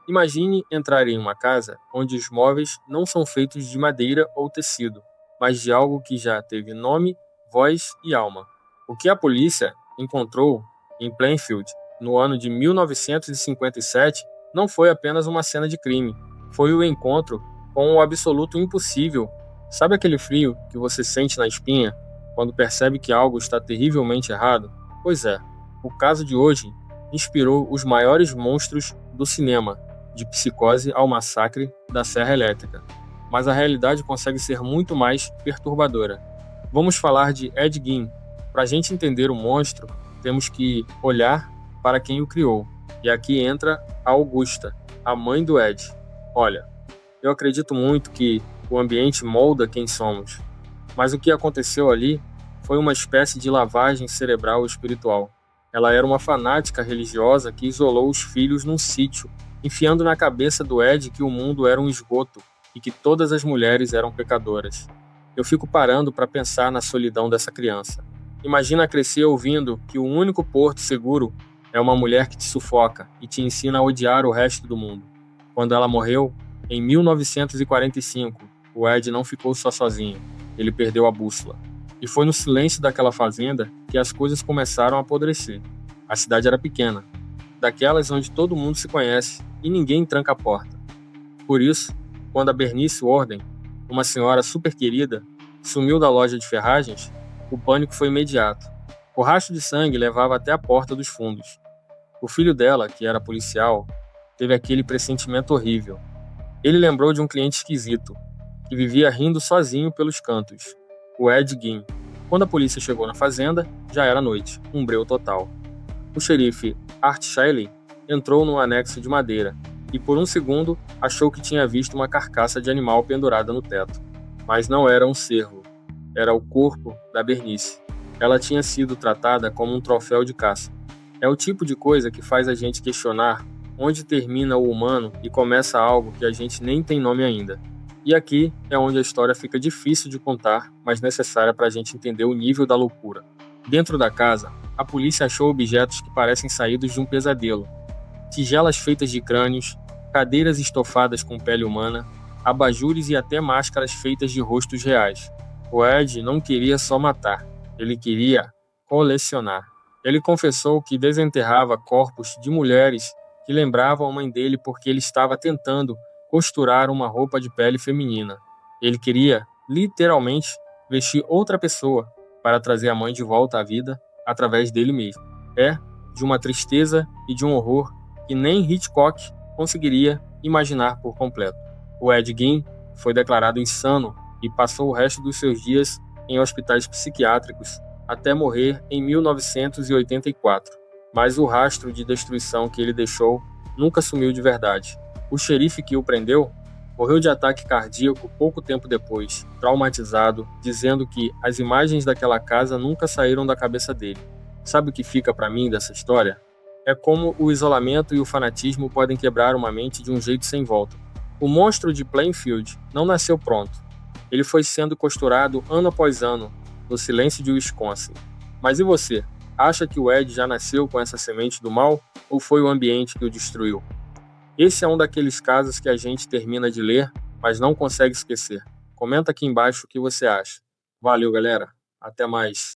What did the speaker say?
Imagine entrar em uma casa onde os móveis não são feitos de madeira ou tecido, mas de algo que já teve nome, voz e alma. O que a polícia encontrou em Plainfield no ano de 1957 não foi apenas uma cena de crime, foi o encontro com o absoluto impossível. Sabe aquele frio que você sente na espinha quando percebe que algo está terrivelmente errado? Pois é, o caso de hoje inspirou os maiores monstros do cinema, de Psicose ao Massacre da Serra Elétrica. Mas a realidade consegue ser muito mais perturbadora. Vamos falar de Ed Gein. Para a gente entender o monstro, temos que olhar para quem o criou. E aqui entra a Augusta, a mãe do Ed. Olha, eu acredito muito que o ambiente molda quem somos, mas o que aconteceu ali foi uma espécie de lavagem cerebral espiritual. Ela era uma fanática religiosa que isolou os filhos num sítio, enfiando na cabeça do Ed que o mundo era um esgoto e que todas as mulheres eram pecadoras. Eu fico parando para pensar na solidão dessa criança. Imagina crescer ouvindo que o único porto seguro é uma mulher que te sufoca e te ensina a odiar o resto do mundo. Quando ela morreu, em 1945, o Ed não ficou só sozinho. Ele perdeu a bússola. E foi no silêncio daquela fazenda que as coisas começaram a apodrecer. A cidade era pequena, daquelas onde todo mundo se conhece e ninguém tranca a porta. Por isso, quando a Bernice Warden, uma senhora super querida, sumiu da loja de ferragens, o pânico foi imediato. O rastro de sangue levava até a porta dos fundos. O filho dela, que era policial, teve aquele pressentimento horrível. Ele lembrou de um cliente esquisito, que vivia rindo sozinho pelos cantos, o Ed Gein. Quando a polícia chegou na fazenda, já era noite, um breu total. O xerife Art Shiley entrou num anexo de madeira e por um segundo achou que tinha visto uma carcaça de animal pendurada no teto. Mas não era um cervo, era o corpo da Bernice. Ela tinha sido tratada como um troféu de caça. É o tipo de coisa que faz a gente questionar onde termina o humano e começa algo que a gente nem tem nome ainda. E aqui é onde a história fica difícil de contar, mas necessária para a gente entender o nível da loucura. Dentro da casa, a polícia achou objetos que parecem saídos de um pesadelo. Tigelas feitas de crânios, cadeiras estofadas com pele humana, abajures e até máscaras feitas de rostos reais. O Ed não queria só matar, ele queria colecionar. Ele confessou que desenterrava corpos de mulheres que lembravam a mãe dele porque ele estava tentando costurar uma roupa de pele feminina. Ele queria, literalmente, vestir outra pessoa para trazer a mãe de volta à vida através dele mesmo. É de uma tristeza e de um horror que nem Hitchcock conseguiria imaginar por completo. O Ed Gein foi declarado insano e passou o resto dos seus dias em hospitais psiquiátricos até morrer em 1984. Mas o rastro de destruição que ele deixou nunca sumiu de verdade. O xerife que o prendeu morreu de ataque cardíaco pouco tempo depois, traumatizado, dizendo que as imagens daquela casa nunca saíram da cabeça dele. Sabe o que fica para mim dessa história? É como o isolamento e o fanatismo podem quebrar uma mente de um jeito sem volta. O monstro de Plainfield não nasceu pronto. Ele foi sendo costurado ano após ano, no silêncio de Wisconsin. Mas e você? Acha que o Ed já nasceu com essa semente do mal ou foi o ambiente que o destruiu? Esse é um daqueles casos que a gente termina de ler, mas não consegue esquecer. Comenta aqui embaixo o que você acha. Valeu, galera. Até mais.